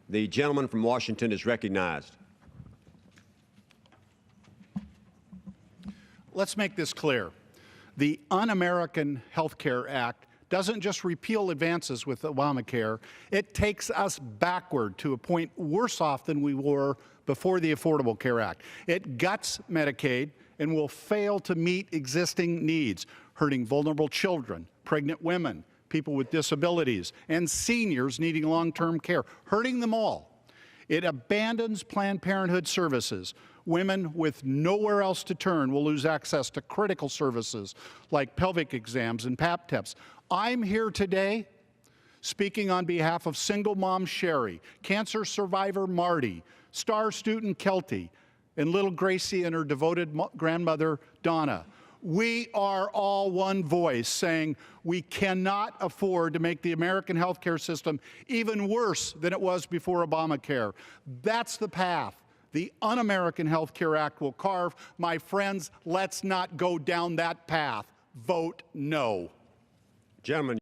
The gentleman from Washington is recognized. Let's make this clear. The Un-American Health Care Act doesn't just repeal advances with Obamacare, it takes us backward to a point worse off than we were before the Affordable Care Act. It guts Medicaid and will fail to meet existing needs, hurting vulnerable children, pregnant women, people with disabilities, and seniors needing long-term care, hurting them all. It abandons Planned Parenthood services. Women with nowhere else to turn will lose access to critical services like pelvic exams and Pap tests. I'm here today speaking on behalf of single mom Sherry, cancer survivor Marty, star student Kelty, and little Gracie and her devoted grandmother Donna. We are all one voice saying we cannot afford to make the American healthcare system even worse than it was before Obamacare. That's the path the Un-American Health Care Act will carve. My friends, let's not go down that path. Vote no. Gentlemen.